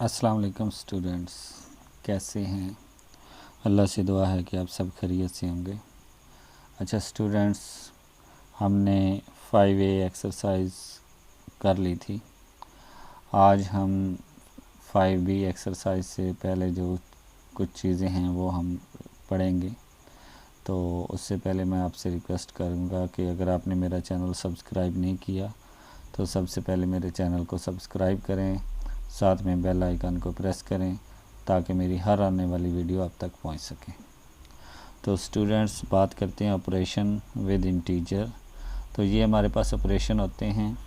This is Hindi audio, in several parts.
अस्सलाम वालेकुम स्टूडेंट्स, कैसे हैं। अल्लाह से दुआ है कि आप सब खैरियत से होंगे। अच्छा स्टूडेंट्स, हमने 5A एक्सरसाइज कर ली थी। आज हम 5B एक्सरसाइज से पहले जो कुछ चीज़ें हैं वो हम पढ़ेंगे। तो उससे पहले मैं आपसे रिक्वेस्ट करूँगा कि अगर आपने मेरा चैनल सब्सक्राइब नहीं किया तो सबसे पहले मेरे चैनल को सब्सक्राइब करें, साथ में बेल आइकन को प्रेस करें ताकि मेरी हर आने वाली वीडियो आप तक पहुंच सके। तो स्टूडेंट्स, बात करते हैं ऑपरेशन विद इंटीजर। तो ये हमारे पास ऑपरेशन होते हैं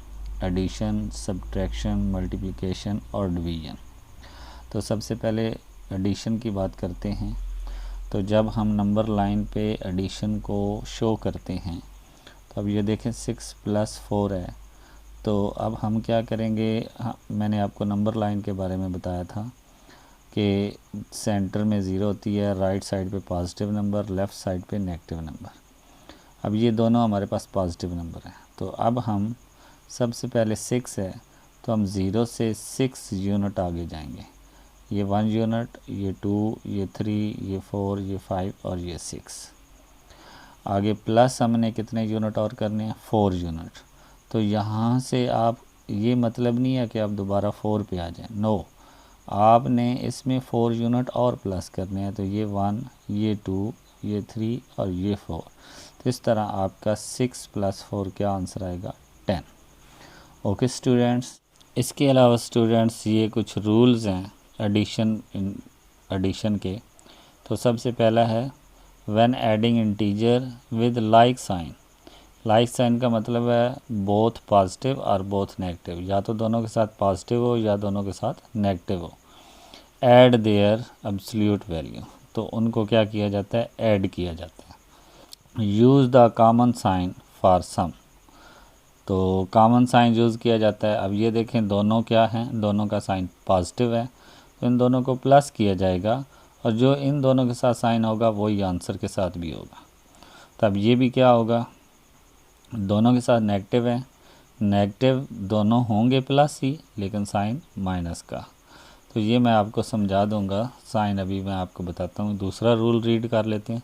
एडिशन, सब्ट्रैक्शन, मल्टीप्लिकेशन और डिवीज़न। तो सबसे पहले एडिशन की बात करते हैं। तो जब हम नंबर लाइन पे एडिशन को शो करते हैं तो अब ये देखें 6 + 4 है। तो अब हम क्या करेंगे, मैंने आपको नंबर लाइन के बारे में बताया था कि सेंटर में ज़ीरो होती है, राइट साइड पे पॉजिटिव नंबर, लेफ़्ट साइड पे नेगेटिव नंबर। अब ये दोनों हमारे पास पॉजिटिव नंबर हैं। तो अब हम सबसे पहले 6 है तो हम 0 से 6 यूनिट आगे जाएंगे। ये 1 यूनिट, ये 2, ये 3, ये 4, ये 5 और ये 6। आगे प्लस हमने कितने यूनिट और करने हैं, 4 यूनिट। तो यहाँ से आप, ये मतलब नहीं है कि आप दोबारा 4 पे आ जाएं, नो, आपने इसमें 4 यूनिट और प्लस करने हैं। तो ये 1, ये 2, ये 3 और ये 4। तो इस तरह आपका 6 + 4 क्या आंसर आएगा, 10। ओके स्टूडेंट्स, इसके अलावा स्टूडेंट्स ये कुछ रूल्स हैं एडिशन के। तो सबसे पहला है when adding integer with like sign. Like sign का मतलब है बोथ पॉजिटिव और बोथ नेगेटिव, या तो दोनों के साथ पॉजिटिव हो या दोनों के साथ नेगेटिव हो। ऐड देयर एब्सोल्यूट वैल्यू, तो उनको क्या किया जाता है, ऐड किया जाता है। Use the common sign for sum, तो कॉमन साइन यूज़ किया जाता है। अब ये देखें दोनों क्या हैं, दोनों का साइन पॉजिटिव है तो इन दोनों को प्लस किया जाएगा, और जो इन दोनों के साथ साइन होगा वही आंसर के साथ भी होगा। तब ये भी क्या होगा, दोनों के साथ नेगेटिव है, नेगेटिव दोनों होंगे प्लस ही लेकिन साइन माइनस का। तो ये मैं आपको समझा दूंगा, साइन अभी मैं आपको बताता हूँ। दूसरा रूल रीड कर लेते हैं।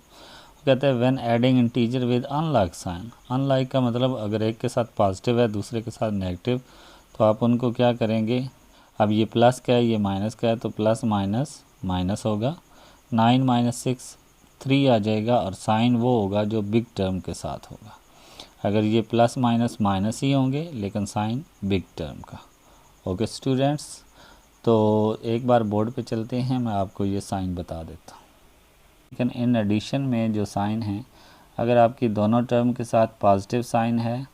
कहते हैं when adding integer with unlike sign. Unlike का मतलब अगर एक के साथ पॉजिटिव है दूसरे के साथ नेगेटिव, तो आप उनको क्या करेंगे, अब ये प्लस का है ये माइनस का है तो प्लस माइनस माइनस होगा। 9 - 6 3 आ जाएगा, और साइन वो होगा जो बिग टर्म के साथ होगा। अगर ये प्लस माइनस माइनस ही होंगे लेकिन साइन बिग टर्म का। ओके स्टूडेंट्स, तो एक बार बोर्ड पे चलते हैं, मैं आपको ये साइन बता देता हूँ। लेकिन इन एडिशन में जो साइन है, अगर आपकी दोनों टर्म के साथ पॉजिटिव साइन है,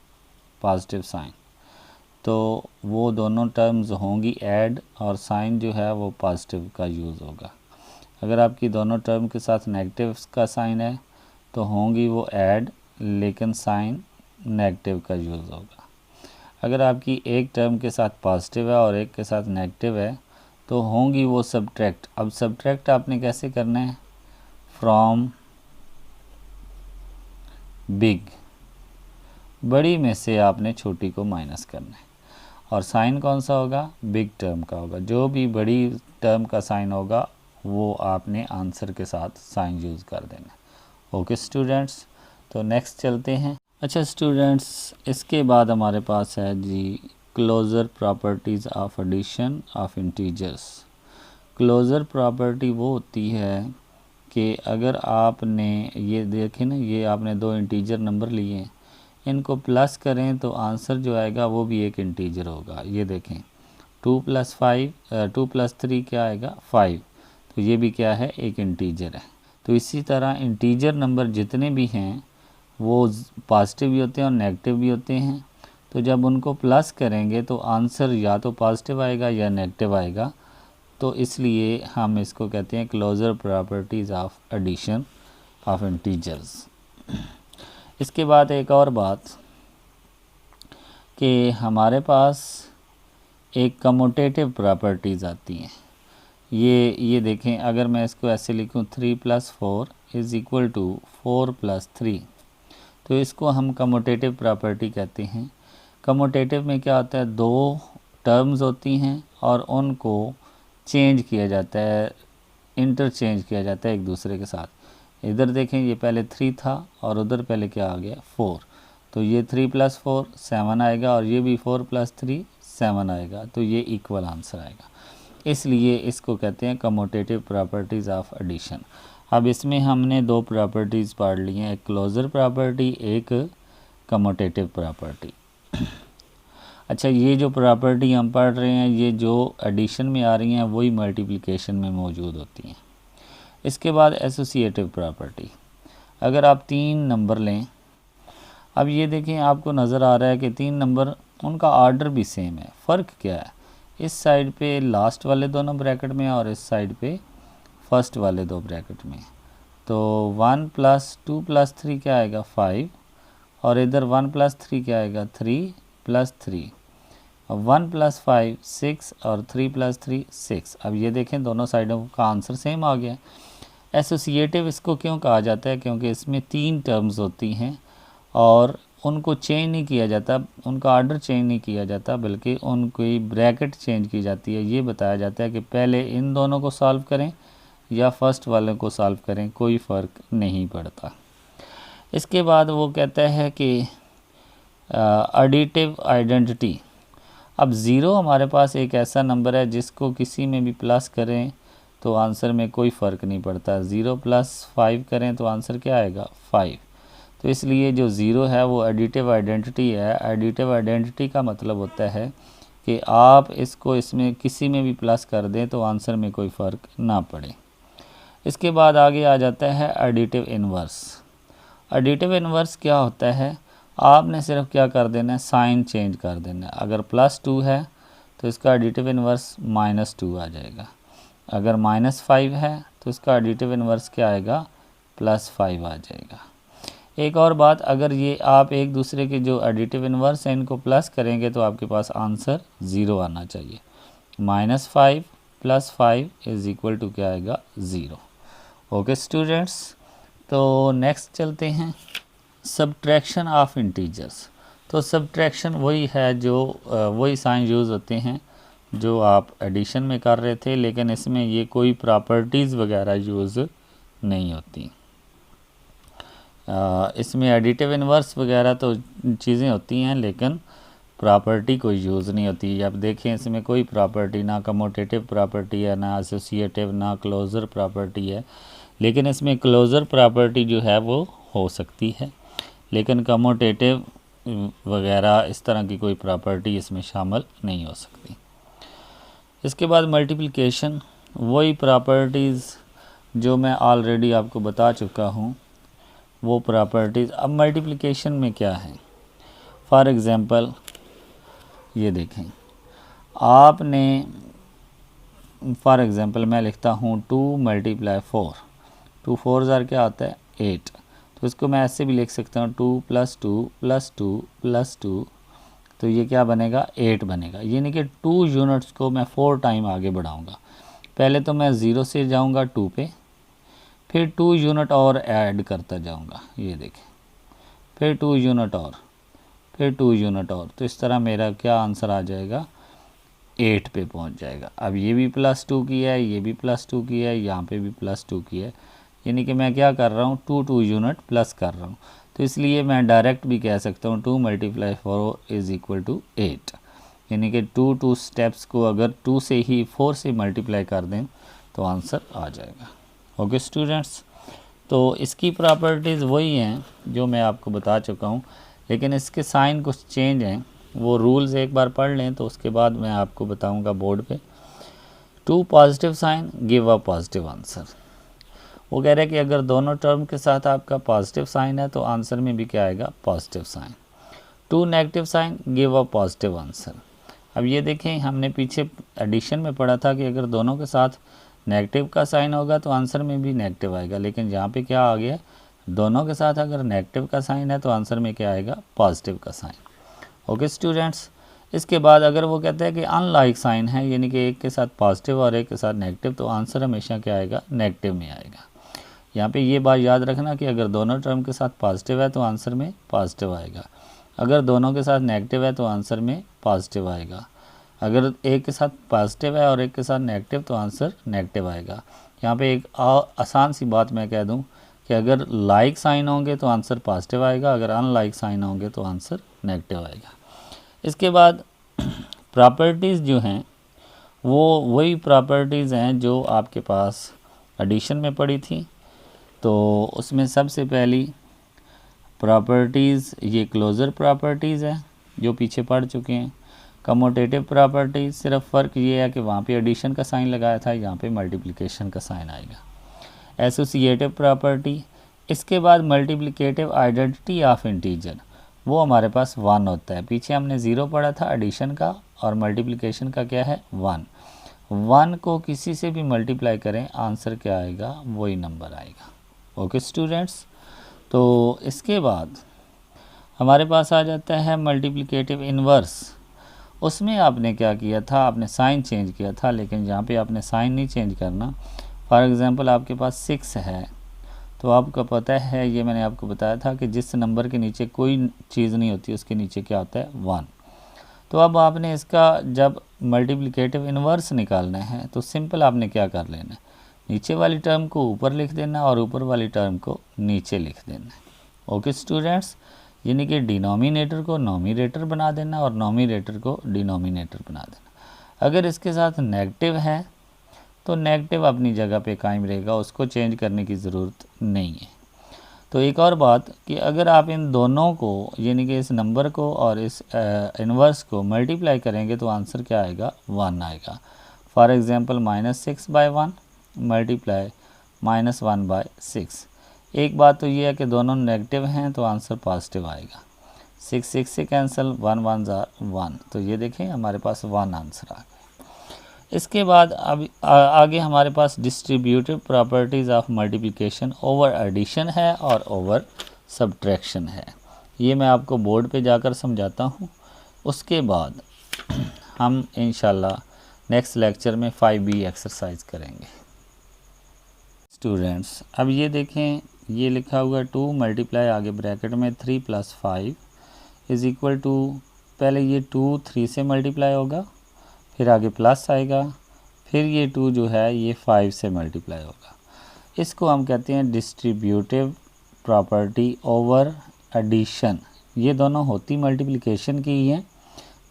पॉजिटिव साइन, तो वो दोनों टर्म्स होंगी ऐड, और साइन जो है वो पॉजिटिव का यूज़ होगा। अगर आपकी दोनों टर्म के साथ नेगेटिव का साइन है तो होंगी वो ऐड, लेकिन साइन नेगेटिव का यूज़ होगा। अगर आपकी एक टर्म के साथ पॉजिटिव है और एक के साथ नेगेटिव है तो होंगी वो सब्ट्रैक्ट। अब सब्ट्रैक्ट आपने कैसे करना है, फ्रॉम बिग, बड़ी में से आपने छोटी को माइनस करना है, और साइन कौन सा होगा, बिग टर्म का होगा। जो भी बड़ी टर्म का साइन होगा वो आपने आंसर के साथ साइन यूज़ कर देना है। ओके स्टूडेंट्स, तो नेक्स्ट चलते हैं। अच्छा स्टूडेंट्स, इसके बाद हमारे पास है जी closure properties of addition of integers. Closure property वो होती है कि अगर आपने ये देखें ना, ये आपने दो इंटीजर नंबर लिए हैं, इनको प्लस करें तो आंसर जो आएगा वो भी एक इंटीजर होगा। ये देखें 2 + 3 क्या आएगा, 5। तो ये भी क्या है, एक इंटीजर है। तो इसी तरह इंटीजर नंबर जितने भी हैं वो पॉजिटिव भी होते हैं और नेगेटिव भी होते हैं। तो जब उनको प्लस करेंगे तो आंसर या तो पॉजिटिव आएगा या नेगेटिव आएगा। तो इसलिए हम इसको कहते हैं closure properties of addition of integers. इसके बाद एक और बात कि हमारे पास एक कम्यूटेटिव प्रॉपर्टीज़ आती हैं। ये देखें, अगर मैं इसको ऐसे लिखूं 3 + 4 = 4 + 3, तो इसको हम कम्यूटेटिव प्रॉपर्टी कहते हैं। कम्यूटेटिव में क्या होता है, दो टर्म्स होती हैं और उनको चेंज किया जाता है, इंटरचेंज किया जाता है एक दूसरे के साथ। इधर देखें ये पहले 3 था और उधर पहले क्या आ गया 4, तो ये 3 + 4 7 आएगा और ये भी 4 + 3 7 आएगा, तो ये इक्वल आंसर आएगा। इसलिए इसको कहते हैं कम्यूटेटिव प्रॉपर्टीज़ ऑफ एडिशन। अब इसमें हमने 2 प्रॉपर्टीज़ पढ़ ली हैं, एक क्लोजर प्रॉपर्टी, एक कम्यूटेटिव प्रॉपर्टी। अच्छा, ये जो प्रॉपर्टी हम पढ़ रहे हैं ये जो एडिशन में आ रही हैं वही मल्टीप्लिकेशन में मौजूद होती हैं। इसके बाद एसोसिएटिव प्रॉपर्टी, अगर आप 3 नंबर लें, अब ये देखें आपको नज़र आ रहा है कि 3 नंबर उनका ऑर्डर भी सेम है, फ़र्क क्या है, इस साइड पे लास्ट वाले दोनों ब्रैकेट में और इस साइड पे फर्स्ट वाले 2 ब्रैकेट में। तो 1 + 2 + 3 क्या आएगा 5, और इधर 1 + 3 क्या आएगा 3 + 3, 1 + 5 6 और 3 + 3 6। अब ये देखें दोनों साइडों का आंसर सेम आ गया। एसोसिएटिव इसको क्यों कहा जाता है, क्योंकि इसमें 3 टर्म्स होती हैं और उनको चेंज नहीं किया जाता, उनका ऑर्डर चेंज नहीं किया जाता, बल्कि उनकी ब्रैकेट चेंज की जाती है। ये बताया जाता है कि पहले इन दोनों को सॉल्व करें या फर्स्ट वाले को सॉल्व करें, कोई फ़र्क नहीं पड़ता। इसके बाद वो कहता है कि एडिटिव आइडेंटिटी। अब 0 हमारे पास एक ऐसा नंबर है जिसको किसी में भी प्लस करें तो आंसर में कोई फ़र्क नहीं पड़ता। 0 + 5 करें तो आंसर क्या आएगा 5। तो इसलिए जो 0 है वो एडिटिव आइडेंटिटी है। एडिटिव आइडेंटिटी का मतलब होता है कि आप इसको इसमें किसी में भी प्लस कर दें तो आंसर में कोई फ़र्क ना पड़े। इसके बाद आगे आ जाता है एडिटिव इन्वर्स। एडिटिव इन्वर्स क्या होता है, आपने सिर्फ क्या कर देना है, साइन चेंज कर देना है। अगर +2 है तो इसका एडिटिव इन्वर्स -2 आ जाएगा, अगर -5 है तो इसका एडिटिव इन्वर्स क्या आएगा +5 आ जाएगा। एक और बात, अगर ये आप एक दूसरे के जो एडिटिव इन्वर्स हैं इनको प्लस करेंगे तो आपके पास आंसर 0 आना चाहिए। -5 + 5 = क्या आएगा 0। ओके स्टूडेंट्स, तो नेक्स्ट चलते हैं सब्ट्रैक्शन ऑफ इंटीजर्स। तो सब्ट्रैक्शन वही है जो वही साइन यूज़ होते हैं जो आप एडिशन में कर रहे थे, लेकिन इसमें ये कोई प्रॉपर्टीज़ वगैरह यूज़ नहीं होती। इसमें एडिटिव इन्वर्स वगैरह तो चीज़ें होती हैं लेकिन प्रॉपर्टी कोई यूज़ नहीं होती। अब देखें इसमें कोई प्रॉपर्टी, ना कम्यूटेटिव प्रॉपर्टी है, ना एसोसिएटिव, ना क्लोजर प्रॉपर्टी है। लेकिन इसमें क्लोजर प्रॉपर्टी जो है वो हो सकती है, लेकिन कम्यूटेटिव वगैरह इस तरह की कोई प्रॉपर्टी इसमें शामिल नहीं हो सकती। इसके बाद मल्टीप्लिकेशन, वही प्रॉपर्टीज़ जो मैं ऑलरेडी आपको बता चुका हूँ वो प्रॉपर्टीज़। अब मल्टीप्लिकेशन में क्या है, फॉर एग्ज़ाम्पल ये देखें, आपने फॉर एग्ज़ाम्पल मैं लिखता हूँ 2 × 4, 2 4 ज़ार क्या आता है 8। तो इसको मैं ऐसे भी लिख सकता हूँ 2 + 2 + 2 + 2, तो ये क्या बनेगा 8 बनेगा। यानी कि 2 यूनिट्स को मैं 4 टाइम आगे बढ़ाऊँगा। पहले तो मैं 0 से जाऊँगा 2 पे, फिर 2 यूनिट और ऐड करता जाऊँगा, ये देखें, फिर 2 यूनिट और, फिर 2 यूनिट और, तो इस तरह मेरा क्या आंसर आ जाएगा 8 पे पहुंच जाएगा। अब ये भी +2 की है, ये भी +2 की है, यहाँ पे भी +2 की है, यानी कि मैं क्या कर रहा हूँ 2 यूनिट प्लस कर रहा हूँ। तो इसलिए मैं डायरेक्ट भी कह सकता हूँ 2 × 4 = 8, यानी कि 2 स्टेप्स को अगर 2 से ही 4 से मल्टीप्लाई कर दें तो आंसर आ जाएगा। ओके स्टूडेंट्स, तो इसकी प्रॉपर्टीज़ वही हैं जो मैं आपको बता चुका हूँ, लेकिन इसके साइन कुछ चेंज हैं। वो रूल्स एक बार पढ़ लें तो उसके बाद मैं आपको बताऊंगा बोर्ड पे। 2 positive sign give a positive answer. वो कह रहे हैं कि अगर दोनों टर्म के साथ आपका पॉजिटिव साइन है तो आंसर में भी क्या आएगा positive sign. 2 negative sign give a positive answer. अब ये देखें, हमने पीछे एडिशन में पढ़ा था कि अगर दोनों के साथ नेगेटिव का साइन होगा तो आंसर में भी नेगेटिव आएगा, लेकिन यहाँ पे क्या आ गया, दोनों के साथ अगर नेगेटिव का साइन है तो आंसर में क्या आएगा पॉजिटिव का साइन। ओके स्टूडेंट्स, इसके बाद अगर वो कहते हैं कि अनलाइक साइन है, यानी कि एक के साथ पॉजिटिव और एक के साथ नेगेटिव, तो आंसर हमेशा क्या आएगा नेगेटिव में आएगा। यहाँ पे ये बात याद रखना कि अगर दोनों टर्म के साथ पॉजिटिव है तो आंसर में पॉजिटिव आएगा, अगर दोनों के साथ नेगेटिव है तो आंसर में पॉजिटिव आएगा। अगर एक के साथ पॉजिटिव है और एक के साथ नेगेटिव तो आंसर नेगेटिव आएगा। यहाँ पे एक आसान सी बात मैं कह दूँ कि अगर लाइक साइन होंगे तो आंसर पॉजिटिव आएगा, अगर अनलाइक साइन होंगे तो आंसर नेगेटिव आएगा। इसके बाद प्रॉपर्टीज़ जो हैं वो वही प्रॉपर्टीज़ हैं जो आपके पास एडिशन में पड़ी थी। तो उसमें सबसे पहली प्रॉपर्टीज़ ये क्लोज़र प्रॉपर्टीज़ है जो पीछे पढ़ चुके हैं। कमोटेटिव प्रॉपर्टीज़ सिर्फ फ़र्क ये है कि वहाँ पे एडिशन का साइन लगाया था, यहाँ पे मल्टीप्लिकेशन का साइन आएगा। एसोसिएटिव प्रॉपर्टी, इसके बाद मल्टीप्लिकेटिव आइडेंटिटी ऑफ इंटीजर, वो हमारे पास 1 होता है। पीछे हमने 0 पढ़ा था एडिशन का और मल्टीप्लिकेशन का क्या है 1। 1 को किसी से भी मल्टीप्लाई करें आंसर क्या आएगा, वही नंबर आएगा। ओके स्टूडेंट्स, तो इसके बाद हमारे पास आ जाता है मल्टीप्लिकेटिव इन्वर्स। उसमें आपने क्या किया था, आपने साइन चेंज किया था, लेकिन यहाँ पे आपने साइन नहीं चेंज करना। फॉर एग्ज़ाम्पल आपके पास 6 है तो आपको पता है, ये मैंने आपको बताया था कि जिस नंबर के नीचे कोई चीज़ नहीं होती उसके नीचे क्या होता है 1। तो अब आपने इसका जब मल्टीप्लिकेटिव इन्वर्स निकालना है तो सिंपल आपने क्या कर लेना है, नीचे वाली टर्म को ऊपर लिख देना और ऊपर वाली टर्म को नीचे लिख देना। ओके स्टूडेंट्स, यानी कि डिनोमिनेटर को नोमिनेटर बना देना और नोमिनेटर को डिनोमिनेटर बना देना। अगर इसके साथ नेगेटिव है तो नेगेटिव अपनी जगह पे कायम रहेगा, उसको चेंज करने की ज़रूरत नहीं है। तो एक और बात कि अगर आप इन दोनों को यानी कि इस नंबर को और इस इन्वर्स को मल्टीप्लाई करेंगे तो आंसर क्या आएगा 1 आएगा। For example -6/1 multiply -1/6। एक बात तो ये है कि दोनों नेगेटिव हैं तो आंसर पॉजिटिव आएगा। 6 से कैंसिल, 1 1 1, तो ये देखें हमारे पास 1 आंसर आ गया। इसके बाद अब आगे हमारे पास distributive properties of multiplication over addition है और ओवर सब्ट्रैक्शन है। ये मैं आपको बोर्ड पे जाकर समझाता हूँ। उसके बाद हम इंशाल्लाह नेक्स्ट लेक्चर में 5B एक्सरसाइज करेंगे। स्टूडेंट्स अब ये देखें, ये लिखा हुआ 2 मल्टीप्लाई आगे ब्रैकेट में 3 + 5 इज़ इक्वल टू, पहले ये 2 3 से मल्टीप्लाई होगा, फिर आगे प्लस आएगा, फिर ये 2 जो है ये 5 से मल्टीप्लाई होगा। इसको हम कहते हैं डिस्ट्रीब्यूटिव प्रॉपर्टी ओवर एडिशन। ये दोनों होती मल्टीप्लिकेशन की ही हैं,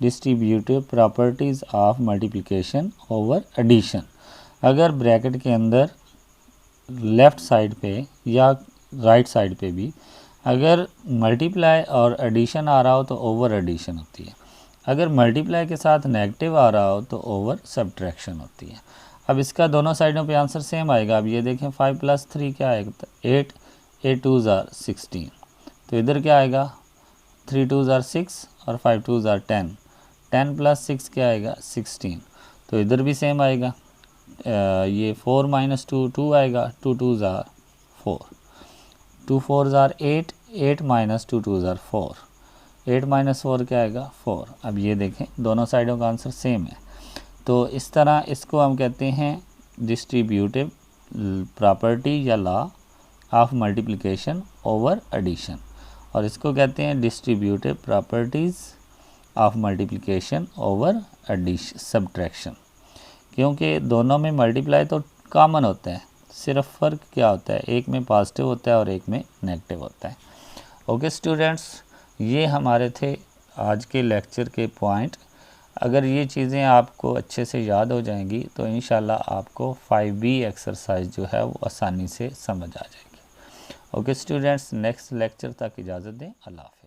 distributive properties of multiplication over addition. अगर ब्रैकेट के अंदर लेफ़्ट साइड पे या राइट साइड पे भी अगर मल्टीप्लाई और एडिशन आ रहा हो तो ओवर एडिशन होती है, अगर मल्टीप्लाई के साथ नेगेटिव आ रहा हो तो ओवर सब्ट्रैक्शन होती है। अब इसका दोनों साइडों पे आंसर सेम आएगा। अब ये देखें 5 + 3 क्या आएगा, 8, 8 2 16, तो इधर क्या आएगा 3 2 6 और 5 2 10, 10 + 6 क्या आएगा 16, तो इधर भी सेम आएगा। ये 4 - 2 2 आएगा, 2 2 4, 2 4 8, 8 - 2 2 4, 8 - 4 क्या आएगा 4। अब ये देखें दोनों साइडों का आंसर सेम है। तो इस तरह इसको हम कहते हैं डिस्ट्रीब्यूटिव प्रॉपर्टी या law of multiplication over addition, और इसको कहते हैं distributive properties of multiplication over addition subtraction. क्योंकि दोनों में मल्टीप्लाई तो कॉमन होता है, सिर्फ फ़र्क क्या होता है, एक में पॉजिटिव होता है और एक में नेगेटिव होता है। ओके स्टूडेंट्स, ये हमारे थे आज के लेक्चर के पॉइंट। अगर ये चीज़ें आपको अच्छे से याद हो जाएंगी तो इंशाल्लाह आपको 5B एक्सरसाइज जो है वो आसानी से समझ आ जाएगी। ओके स्टूडेंट्स, नेक्स्ट लेक्चर तक इजाज़त दें। अल्लाह हाफ़िज़।